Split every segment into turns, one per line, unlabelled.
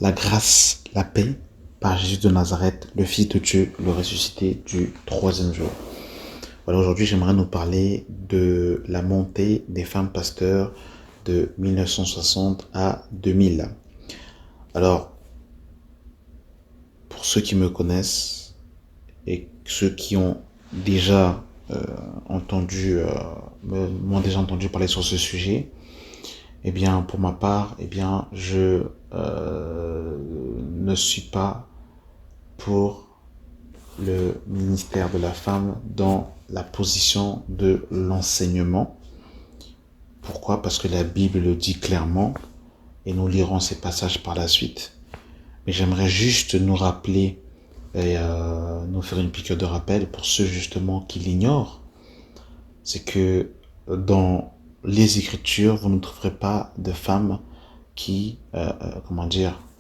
la grâce, la paix par Jésus de Nazareth, le Fils de Dieu, le ressuscité du troisième jour. Voilà, aujourd'hui, j'aimerais nous parler de la montée des femmes pasteurs de 1960 à 2000. Alors, pour ceux qui me connaissent et ceux qui ont déjà m'ont déjà entendu parler sur ce sujet, eh bien, pour ma part, je ne suis pas pour le ministère de la femme dans la position de l'enseignement. Pourquoi? Parce que la Bible le dit clairement et nous lirons ces passages par la suite. Mais j'aimerais juste nous rappeler et nous faire une piqûre de rappel pour ceux justement qui l'ignorent. C'est que dans les Écritures, vous ne trouverez pas de femmes qui,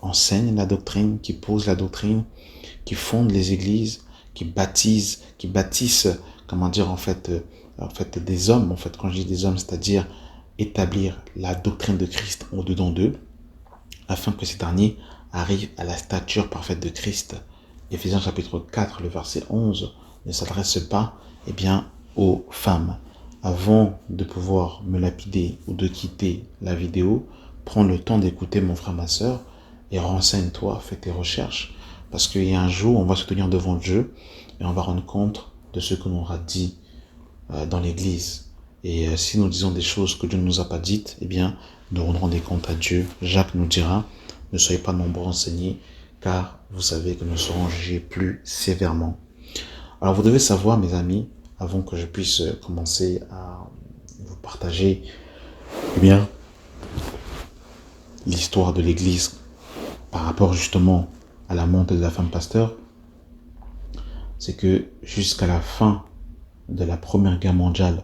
enseignent la doctrine, qui posent la doctrine, qui fondent les églises, qui bâtissent, des hommes. En fait, quand je dis des hommes, c'est-à-dire établir la doctrine de Christ au-dedans d'eux, afin que ces derniers arrivent à la stature parfaite de Christ. Éphésiens chapitre 4, le verset 11, ne s'adresse pas, aux femmes. Avant de pouvoir me lapider ou de quitter la vidéo, prends le temps d'écouter mon frère, ma soeur, et renseigne-toi, fais tes recherches. Parce qu'il y a un jour, on va se tenir devant Dieu et on va rendre compte de ce que l'on aura dit dans l'église. Et si nous disons des choses que Dieu ne nous a pas dites, nous rendrons des comptes à Dieu. Jacques nous dira, ne soyez pas nombreux enseignés, car vous savez que nous serons jugés plus sévèrement. Alors vous devez savoir, mes amis, avant que je puisse commencer à vous partager, l'histoire de l'église par rapport justement à la montée de la femme pasteur, c'est que jusqu'à la fin de la Première Guerre mondiale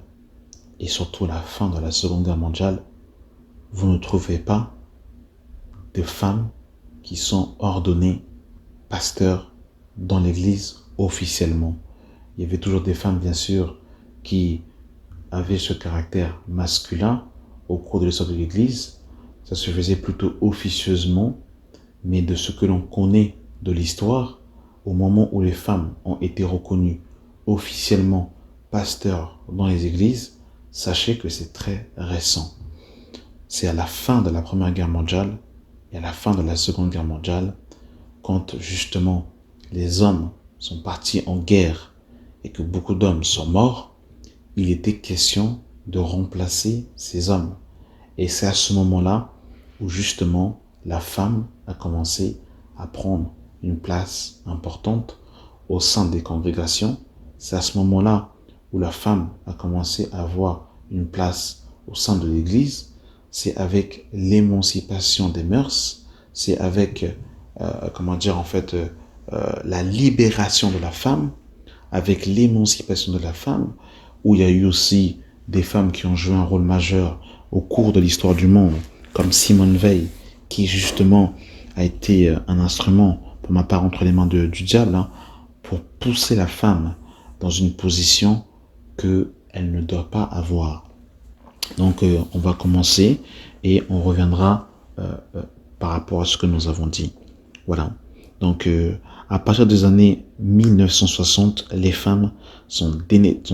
et surtout la fin de la Seconde Guerre mondiale, vous ne trouvez pas de femmes qui sont ordonnées pasteurs dans l'église officiellement. Il y avait toujours des femmes, bien sûr, qui avaient ce caractère masculin au cours de l'histoire de l'église. Ça se faisait plutôt officieusement, mais de ce que l'on connaît de l'histoire, au moment où les femmes ont été reconnues officiellement pasteurs dans les églises, sachez que c'est très récent. C'est à la fin de la Première Guerre mondiale et à la fin de la Seconde Guerre mondiale, quand justement les hommes sont partis en guerre et que beaucoup d'hommes sont morts, il était question de remplacer ces hommes. Et c'est à ce moment-là où justement la femme a commencé à prendre une place importante au sein des congrégations. C'est à ce moment-là où la femme a commencé à avoir une place au sein de l'église. C'est avec l'émancipation des mœurs, c'est avec la libération de la femme, avec l'émancipation de la femme, où il y a eu aussi des femmes qui ont joué un rôle majeur au cours de l'histoire du monde, comme Simone Veil, qui justement a été un instrument, pour ma part, entre les mains du diable, pour pousser la femme dans une position qu'elle ne doit pas avoir. Donc, on va commencer et on reviendra par rapport à ce que nous avons dit. Voilà. Donc, à partir des années 1960, les femmes sont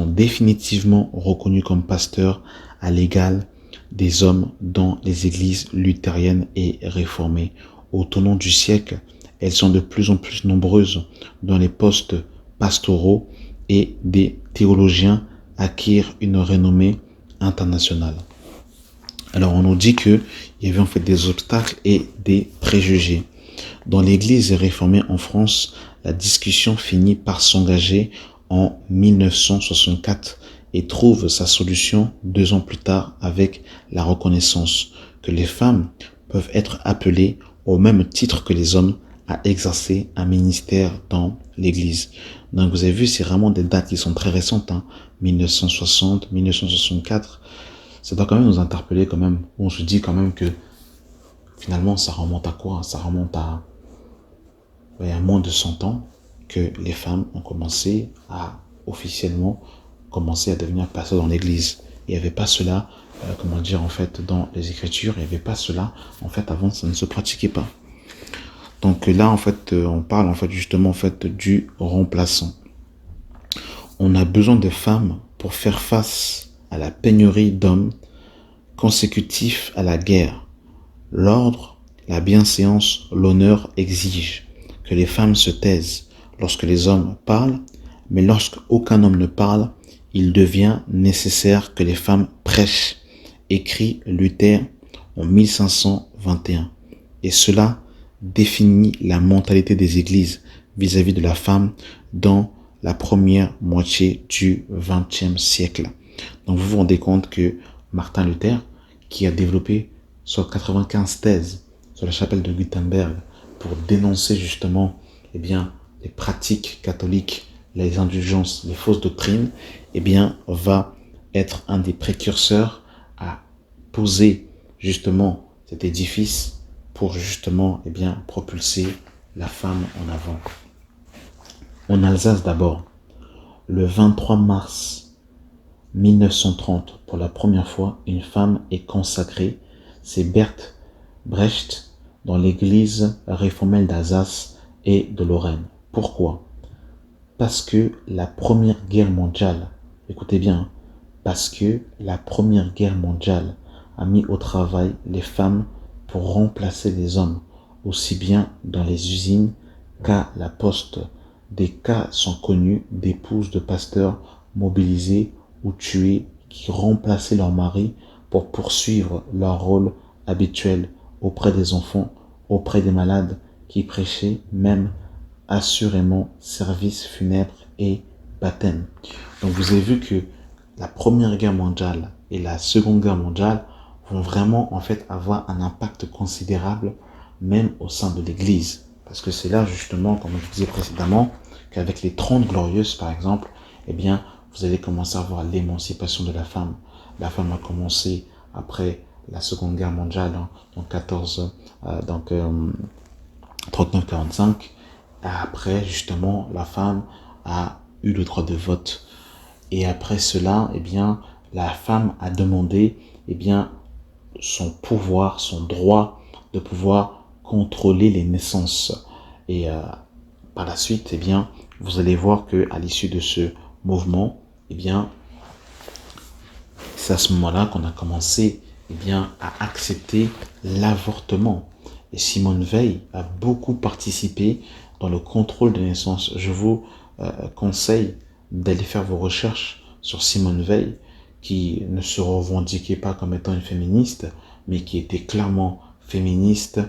définitivement reconnues comme pasteurs à l'égal des hommes dans les églises luthériennes et réformées. Au tournant du siècle, elles sont de plus en plus nombreuses dans les postes pastoraux et des théologiens acquièrent une renommée internationale. Alors, on nous dit qu'il y avait en fait des obstacles et des préjugés. Dans l'église réformée en France, la discussion finit par s'engager en 1964 et trouve sa solution 2 ans plus tard avec la reconnaissance que les femmes peuvent être appelées au même titre que les hommes à exercer un ministère dans l'église. Donc vous avez vu, c'est vraiment des dates qui sont très récentes, 1960, 1964. Ça doit quand même nous interpeller quand même. On se dit quand même que finalement ça remonte à quoi? Ça remonte à moins de 100 ans que les femmes ont commencé à officiellement à devenir pasteurs dans l'église. Il n'y avait pas cela, dans les Écritures, il n'y avait pas cela, avant ça ne se pratiquait pas. Donc là, en fait, on parle en fait justement en fait du remplaçant. On a besoin de femmes pour faire face à la pénurie d'hommes consécutifs à la guerre. L'ordre, la bienséance, l'honneur exigent que les femmes se taisent lorsque les hommes parlent, mais lorsqu'aucun homme ne parle, il devient nécessaire que les femmes prêchent, écrit Luther en 1521. Et cela définit la mentalité des églises vis-à-vis de la femme dans la première moitié du XXe siècle. Donc vous vous rendez compte que Martin Luther, qui a développé sur 95 thèses sur la chapelle de Gutenberg pour dénoncer justement les pratiques catholiques, les indulgences, les fausses doctrines, va être un des précurseurs à poser justement cet édifice pour justement propulser la femme en avant. En Alsace d'abord, le 23 mars 1930, pour la première fois, une femme est consacrée. C'est Bertolt Brecht dans l'église réformelle d'Alsace et de Lorraine. Pourquoi? Parce que la Première Guerre mondiale, écoutez bien, parce que la Première Guerre mondiale a mis au travail les femmes pour remplacer les hommes, aussi bien dans les usines qu'à la poste. Des cas sont connus d'épouses de pasteurs mobilisées ou tuées qui remplaçaient leur mari pour poursuivre leur rôle habituel auprès des enfants, auprès des malades, qui prêchaient même assurément service funèbre et baptême. Donc vous avez vu que la Première Guerre mondiale et la Seconde Guerre mondiale vont vraiment en fait avoir un impact considérable même au sein de l'Église. Parce que c'est là justement, comme je disais précédemment, qu'avec les 30 glorieuses par exemple, vous allez commencer à voir l'émancipation de la femme. La femme a commencé après la Seconde Guerre mondiale, donc 39-45. Après, justement, la femme a eu le droit de vote. Et après cela, la femme a demandé, son pouvoir, son droit de pouvoir contrôler les naissances. Et par la suite, vous allez voir que à l'issue de ce mouvement, c'est à ce moment-là qu'on a commencé à accepter l'avortement. Et Simone Veil a beaucoup participé dans le contrôle des naissances. Je vous conseille d'aller faire vos recherches sur Simone Veil, qui ne se revendiquait pas comme étant une féministe, mais qui était clairement féministe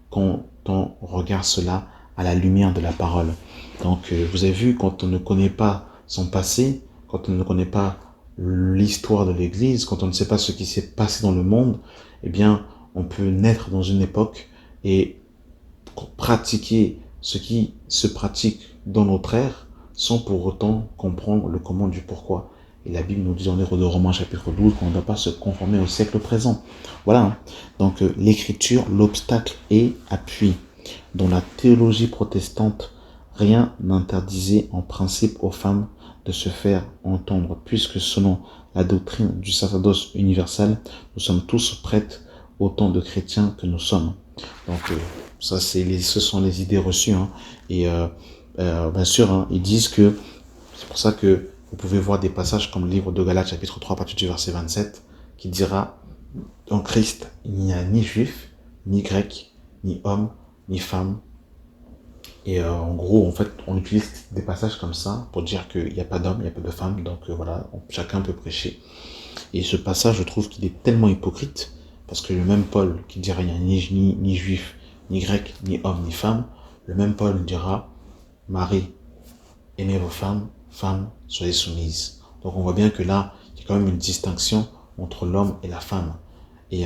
quand on regarde cela à la lumière de la parole. Donc vous avez vu, quand on ne connaît pas son passé, quand on ne connaît pas l'histoire de l'Église, quand on ne sait pas ce qui s'est passé dans le monde, on peut naître dans une époque et pratiquer ce qui se pratique dans notre ère sans pour autant comprendre le comment du pourquoi. Et la Bible nous dit dans les livre de Romains chapitre 12 qu'on ne doit pas se conformer au siècle présent. Voilà. Donc l'écriture, l'obstacle et appui. Dans la théologie protestante, rien n'interdisait en principe aux femmes de se faire entendre, puisque selon la doctrine du sacerdoce universel, nous sommes tous prêtres autant de chrétiens que nous sommes. Donc ça, ce sont les idées reçues. Et bien sûr, ils disent que c'est pour ça que vous pouvez voir des passages comme le livre de Galates chapitre 3 à partir du verset 27 qui dira: en Christ, il n'y a ni juif, ni grec, ni homme, ni femme. Et en gros, en fait, on utilise des passages comme ça pour dire qu'il n'y a pas d'homme, il n'y a pas de femme. Donc voilà, chacun peut prêcher. Et ce passage, je trouve qu'il est tellement hypocrite, parce que le même Paul qui dira il n'y a ni juif, ni grec, ni homme, ni femme, le même Paul dira: Marie, aimez vos femmes, femmes, soyez soumises. Donc on voit bien que là, il y a quand même une distinction entre l'homme et la femme. Et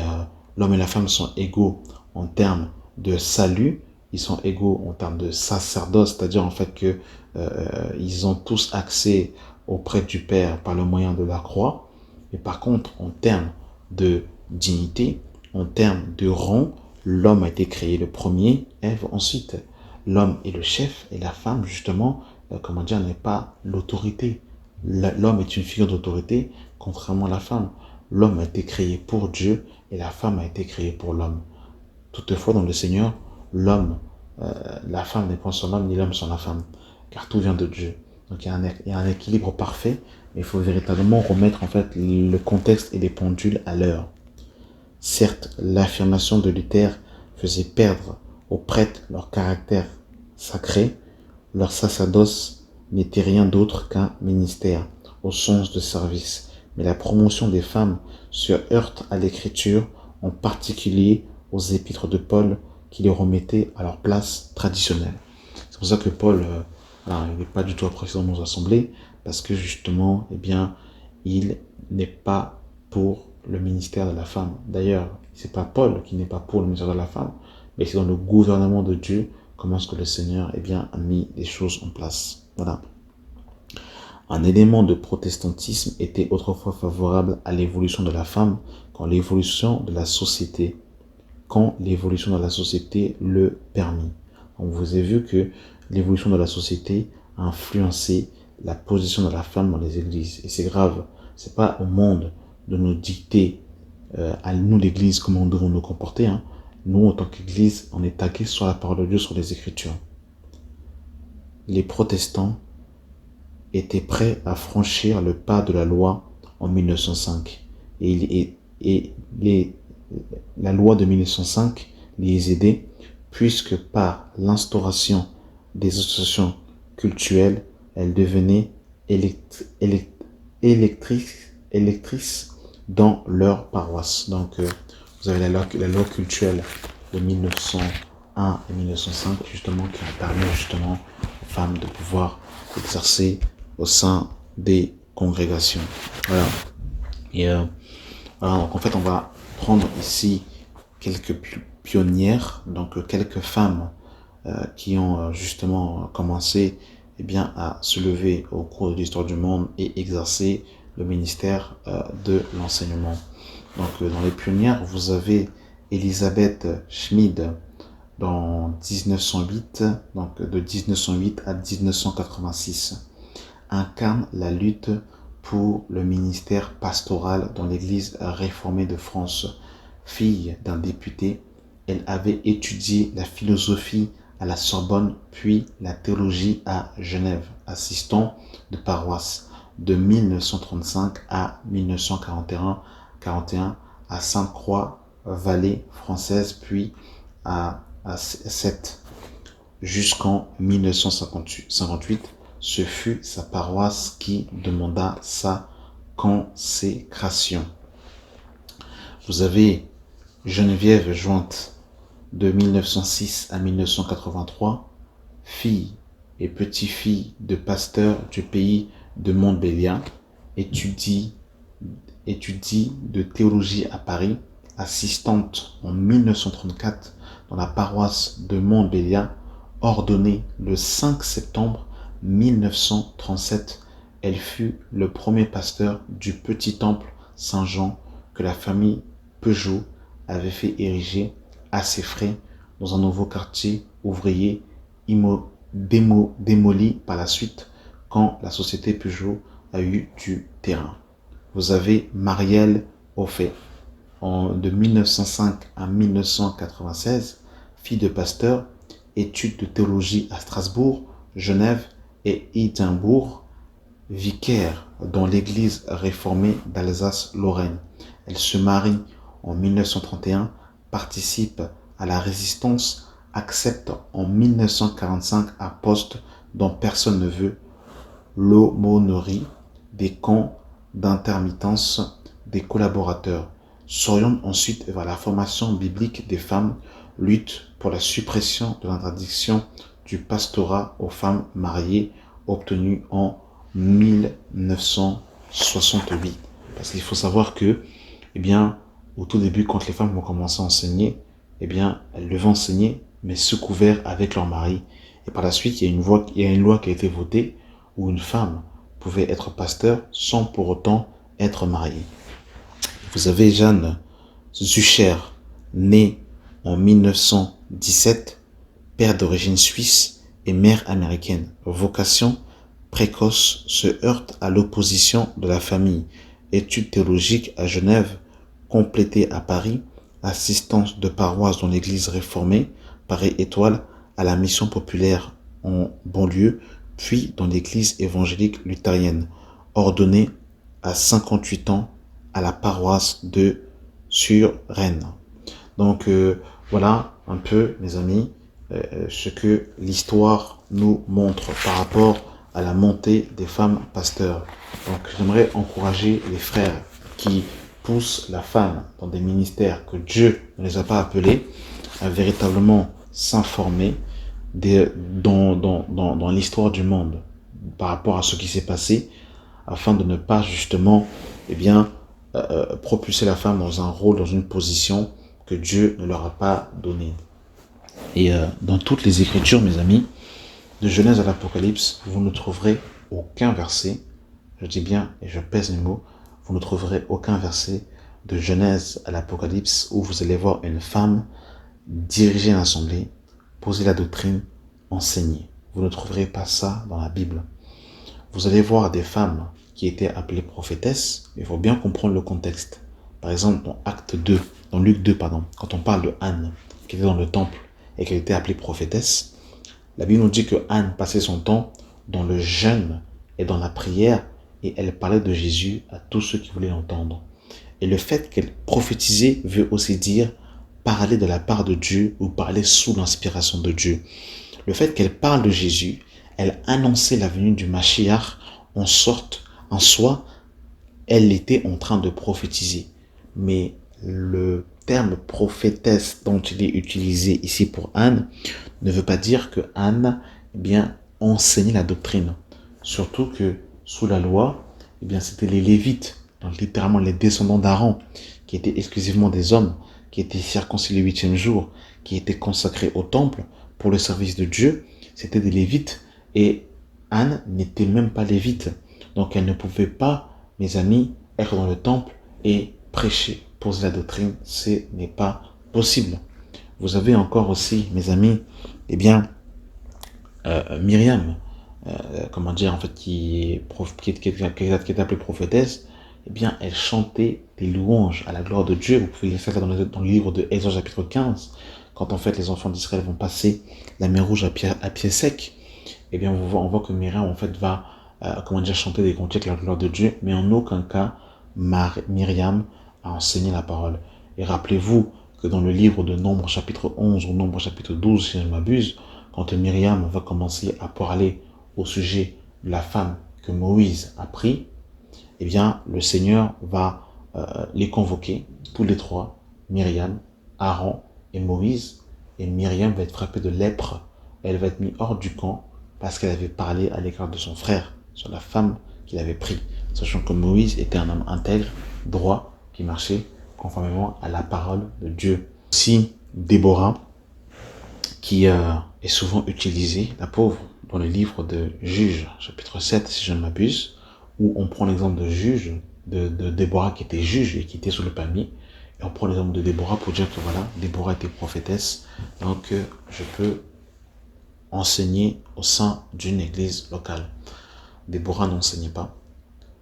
l'homme et la femme sont égaux en termes de salut, ils sont égaux en termes de sacerdoce, c'est-à-dire en fait que ils ont tous accès auprès du Père par le moyen de la croix. Mais par contre, en termes de dignité, en termes de rang, l'homme a été créé le premier, Ève ensuite. L'homme est le chef et la femme, justement, n'est pas l'autorité. L'homme est une figure d'autorité, contrairement à la femme. L'homme a été créé pour Dieu et la femme a été créée pour l'homme. Toutefois, dans le Seigneur, l'homme la femme n'est point sans l'homme, ni l'homme sans la femme, car tout vient de Dieu. Donc il y a un équilibre parfait, mais il faut véritablement remettre en fait le contexte et les pendules à l'heure. Certes, l'affirmation de Luther faisait perdre aux prêtres leur caractère sacré, leur sacerdoce n'était rien d'autre qu'un ministère, au sens de service. Mais la promotion des femmes se heurte à l'écriture, en particulier aux épîtres de Paul, qui les remettaient à leur place traditionnelle. C'est pour ça que Paul, il n'est pas du tout apprécié dans nos assemblées, parce que justement, eh bien, il n'est pas pour le ministère de la femme. D'ailleurs, c'est pas Paul qui n'est pas pour le ministère de la femme, mais c'est dans le gouvernement de Dieu comment est-ce que le Seigneur eh bien, a mis les choses en place. Voilà. Un élément de protestantisme était autrefois favorable à l'évolution de la femme quand l'évolution de la société le permit. On vous a vu que l'évolution de la société a influencé la position de la femme dans les églises. Et c'est grave. C'est pas au monde de nous dicter à nous l'église comment nous devons nous comporter. Hein. Nous, en tant qu'église, on est tagué sur la parole de Dieu, sur les Écritures. Les protestants étaient prêts à franchir le pas de la loi en 1905. La loi de 1905 les aidait, puisque par l'instauration des associations cultuelles, elles devenaient électrices dans leur paroisse. Donc, vous avez la loi cultuelle de 1901 et 1905, justement, qui a permis justement aux femmes de pouvoir exercer au sein des congrégations. Voilà. Et voilà, donc en fait, on va prendre ici quelques pionnières, donc quelques femmes qui ont justement commencé eh bien, à se lever au cours de l'histoire du monde et exercer le ministère de l'enseignement. Donc dans les pionnières, vous avez Elisabeth Schmid dans 1908, donc de 1908 à 1986, incarne la lutte pour le ministère pastoral dans l'Église réformée de France. Fille d'un député, elle avait étudié la philosophie à la Sorbonne, puis la théologie à Genève, assistant de paroisse de 1935 à 1941 à Sainte-Croix-Vallée française, puis à Sète. Jusqu'en 1958, ce fut sa paroisse qui demanda sa consécration. Vous avez Geneviève Jointe de 1906 à 1983, fille et petite-fille de pasteur du pays de Montbéliard, étudie de théologie à Paris, assistante en 1934 dans la paroisse de Montbéliard, ordonnée le 5 septembre 1937. Elle fut le premier pasteur du petit temple Saint-Jean que la famille Peugeot avait fait ériger à ses frais dans un nouveau quartier ouvrier démoli par la suite quand la société Peugeot a eu du terrain. Vous avez Marielle Offet, de 1905 à 1996, fille de pasteur, études de théologie à Strasbourg, Genève et Édimbourg, vicaire dans l'église réformée d'Alsace-Lorraine. Elle se marie en 1931, participe à la résistance, accepte en 1945 un poste dont personne ne veut, l'aumônerie des camps d'intermittence des collaborateurs. S'oriente ensuite vers la formation biblique des femmes, lutte pour la suppression de l'interdiction du pastorat aux femmes mariées, obtenue en 1968. Parce qu'il faut savoir que, eh bien, au tout début, quand les femmes vont commencer à enseigner, eh bien, elles devaient enseigner, mais sous couvert avec leur mari. Et par la suite, il y a une loi qui a été votée où une femme pouvait être pasteur sans pour autant être mariée. Vous avez Jeanne Zucher, née en 1917, père d'origine suisse et mère américaine. Vocation précoce, se heurte à l'opposition de la famille. Études théologiques à Genève, complétées à Paris, assistance de paroisse dans l'église réformée, Paris Étoile, à la mission populaire en banlieue, puis dans l'église évangélique luthérienne, ordonné à 58 ans à la paroisse de Suresnes. Donc voilà un peu, mes amis, ce que l'histoire nous montre par rapport à la montée des femmes pasteurs. Donc j'aimerais encourager les frères qui poussent la femme dans des ministères que Dieu ne les a pas appelés à véritablement s'informer dans l'histoire du monde par rapport à ce qui s'est passé, afin de ne pas justement propulser la femme dans un rôle, dans une position que Dieu ne leur a pas donnée. Et dans toutes les Écritures, mes amis, de Genèse à l'Apocalypse, vous ne trouverez aucun verset, je dis bien et je pèse les mots, vous ne trouverez aucun verset de Genèse à l'Apocalypse où vous allez voir une femme diriger l'assemblée, poser la doctrine, enseigner. Vous ne trouverez pas ça dans la Bible. Vous allez voir des femmes qui étaient appelées prophétesses, mais il faut bien comprendre le contexte. Par exemple, dans Luc 2, quand on parle de Anne, qui était dans le temple et qui était appelée prophétesse, la Bible nous dit que Anne passait son temps dans le jeûne et dans la prière, et elle parlait de Jésus à tous ceux qui voulaient l'entendre. Et le fait qu'elle prophétisait veut aussi dire parler de la part de Dieu ou parler sous l'inspiration de Dieu. Le fait qu'elle parle de Jésus, elle annonçait la venue du Mashiach, en soi, elle était en train de prophétiser. Mais le terme prophétesse dont il est utilisé ici pour Anne ne veut pas dire que Anne enseignait la doctrine. Surtout que sous la loi, c'était les Lévites, donc littéralement les descendants d'Aaron, qui étaient exclusivement des hommes, qui étaient circoncis le 8e jour, qui étaient consacrés au temple pour le service de Dieu. C'était des Lévites. Et Anne n'était même pas lévite. Donc elle ne pouvait pas, mes amis, être dans le temple et prêcher, poser la doctrine. Ce n'est pas possible. Vous avez encore aussi, mes amis, Myriam, qui est appelée prophétesse. Elle chantait des louanges à la gloire de Dieu. Vous pouvez lire ça dans le livre de Exode chapitre 15, quand en fait les enfants d'Israël vont passer la mer Rouge à pied sec. On voit que Myriam en fait va chanter des cantiques à la gloire de Dieu, mais en aucun cas Myriam a enseigné la parole. Et rappelez-vous que dans le livre de Nombre chapitre 11 ou Nombre chapitre 12, si je ne m'abuse, quand Myriam va commencer à parler au sujet de la femme que Moïse a pris, le Seigneur va les convoquer, tous les trois, Myriam, Aaron et Moïse, et Myriam va être frappée de lèpre. Elle va être mise hors du camp parce qu'elle avait parlé à l'égard de son frère sur la femme qu'il avait pris, sachant que Moïse était un homme intègre, droit, qui marchait conformément à la parole de Dieu. Aussi, Déborah, qui est souvent utilisée, la pauvre, dans le livre de Juges, chapitre 7, si je ne m'abuse, où on prend l'exemple de juge, de Déborah qui était juge et qui était sous le palmier, et on prend l'exemple de Déborah pour dire que voilà, Déborah était prophétesse, donc je peux enseigner au sein d'une église locale. Déborah n'enseignait pas,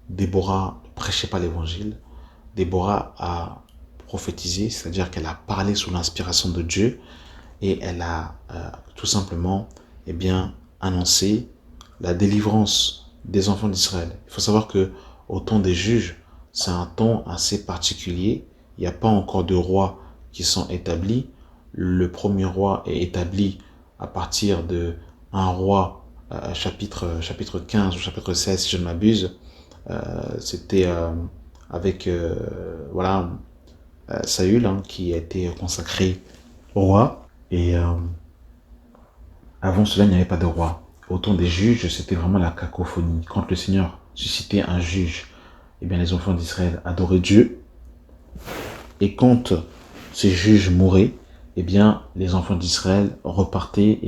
Déborah ne prêchait pas l'évangile, Déborah a prophétisé, c'est-à-dire qu'elle a parlé sous l'inspiration de Dieu, et elle a tout simplement annoncé la délivrance des enfants d'Israël. Il faut savoir que au temps des juges, c'est un temps assez particulier. Il n'y a pas encore de rois qui sont établis. Le premier roi est établi à partir de un roi chapitre 15 ou chapitre 16 si je ne m'abuse. C'était avec Saül qui a été consacré roi. Et avant cela, il n'y avait pas de roi. Au temps des juges, c'était vraiment la cacophonie. Quand le Seigneur suscitait un juge, les enfants d'Israël adoraient Dieu. Et quand ces juges mouraient, les enfants d'Israël repartaient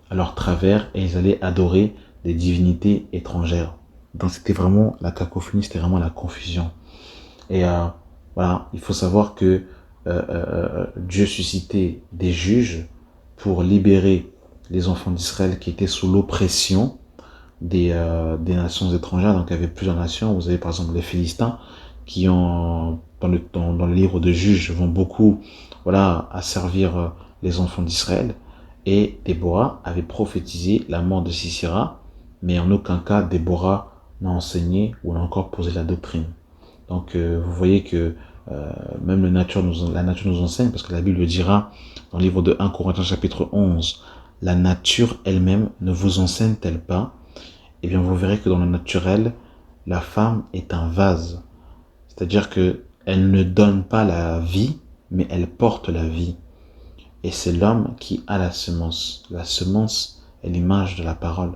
à leur travers et ils allaient adorer des divinités étrangères. Donc c'était vraiment la cacophonie, c'était vraiment la confusion. Et il faut savoir que Dieu suscitait des juges pour libérer les enfants d'Israël qui étaient sous l'oppression des nations étrangères. Donc il y avait plusieurs nations. Vous avez par exemple les Philistins qui dans le livre de Juges vont beaucoup asservir les enfants d'Israël. Et Déborah avait prophétisé la mort de Sisera, mais en aucun cas Déborah n'a enseigné ou n'a encore posé la doctrine. Donc vous voyez que même la nature nous enseigne, parce que la Bible le dira dans le livre de 1 Corinthiens chapitre 11, la nature elle-même ne vous enseigne-t-elle pas? Eh bien vous verrez que dans le naturel, la femme est un vase. C'est-à-dire qu'elle ne donne pas la vie, mais elle porte la vie. Et c'est l'homme qui a la semence. La semence est l'image de la parole.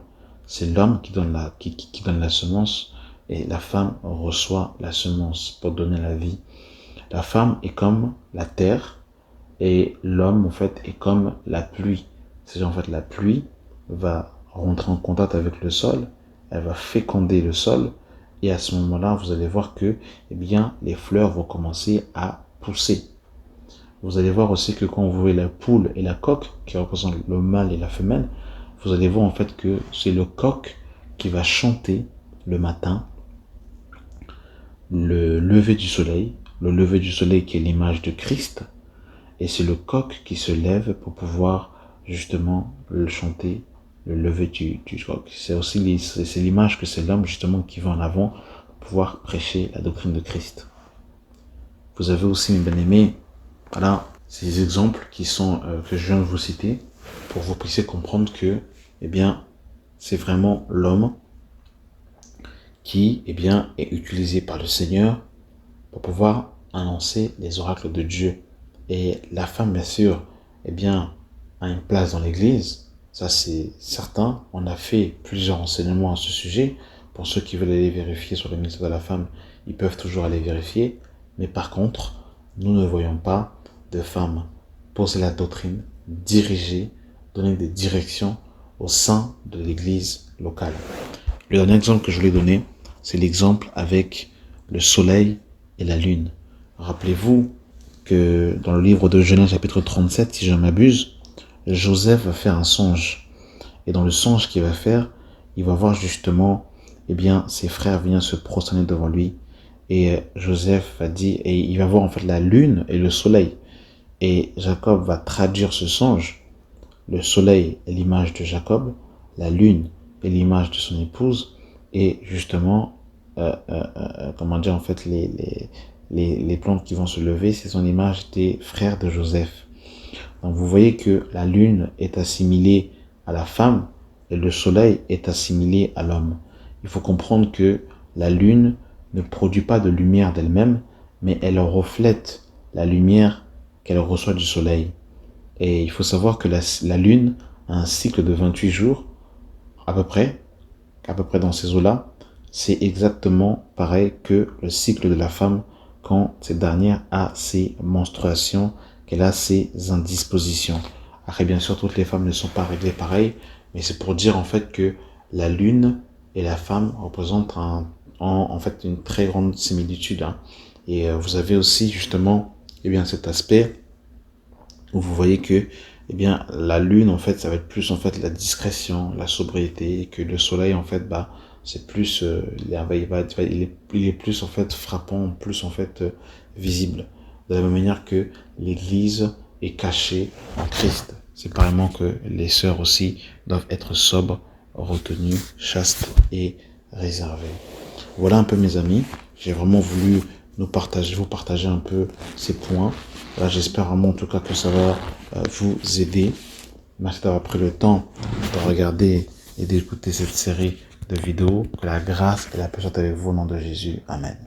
C'est l'homme qui donne la semence, et la femme reçoit la semence pour donner la vie. La femme est comme la terre, et l'homme en fait est comme la pluie. C'est-à-dire en fait la pluie va rentrer en contact avec le sol, elle va féconder le sol, et à ce moment-là, vous allez voir que eh bien, les fleurs vont commencer à pousser. Vous allez voir aussi que quand vous voyez la poule et la coque, qui représentent le mâle et la femelle, vous allez voir en fait que c'est le coq qui va chanter le matin, le lever du soleil qui est l'image de Christ, et c'est le coq qui se lève pour pouvoir justement le chanter, le lever du coq. C'est aussi c'est l'image que c'est l'homme justement qui va en avant pour pouvoir prêcher la doctrine de Christ. Vous avez aussi, mes bien-aimés, voilà, ces exemples qui sont que je viens de vous citer pour que vous puissiez comprendre que, eh bien, c'est vraiment l'homme qui, eh bien, est utilisé par le Seigneur pour pouvoir annoncer les oracles de Dieu. Et la femme, bien sûr, eh bien, a une place dans l'Église. Ça, c'est certain. On a fait plusieurs enseignements à ce sujet. Pour ceux qui veulent aller vérifier sur le ministère de la femme, ils peuvent toujours aller vérifier. Mais par contre, nous ne voyons pas de femmes poser la doctrine, diriger, donner des directions au sein de l'Église locale. Le dernier exemple que je voulais donner, c'est l'exemple avec le soleil et la lune. Rappelez-vous que dans le livre de Genèse chapitre 37, si je ne m'abuse, Joseph va faire un songe. Et dans le songe qu'il va faire, il va voir justement eh bien, ses frères venir se prosterner devant lui. Et Joseph va dire, et il va voir en fait la lune et le soleil. Et Jacob va traduire ce songe. Le soleil est l'image de Jacob, la lune est l'image de son épouse, et justement, comment dire, en fait, les plantes qui vont se lever, c'est son image des frères de Joseph. Donc vous voyez que la lune est assimilée à la femme et le soleil est assimilé à l'homme. Il faut comprendre que la lune ne produit pas de lumière d'elle-même, mais elle reflète la lumière qu'elle reçoit du soleil. Et il faut savoir que la lune a un cycle de 28 jours, à peu près dans ces eaux-là. C'est exactement pareil que le cycle de la femme quand cette dernière a ses menstruations, qu'elle a ses indispositions. Après, bien sûr, toutes les femmes ne sont pas réglées pareil, mais c'est pour dire en fait que la lune et la femme représentent en fait une très grande similitude. Hein. Et vous avez aussi justement eh bien, cet aspect où vous voyez que eh bien, la lune, en fait, ça va être plus en fait la discrétion, la sobriété, et que le soleil, en fait, c'est plus, il est plus en fait frappant, plus en fait visible. De la même manière que l'Église est cachée en Christ. C'est pareillement que les sœurs aussi doivent être sobres, retenues, chastes et réservées. Voilà un peu mes amis. J'ai vraiment voulu vous partager un peu ces points. Là, j'espère vraiment en tout cas que ça va vous aider. Merci d'avoir pris le temps de regarder et d'écouter cette série de vidéos. Que la grâce et la paix soient avec vous au nom de Jésus. Amen.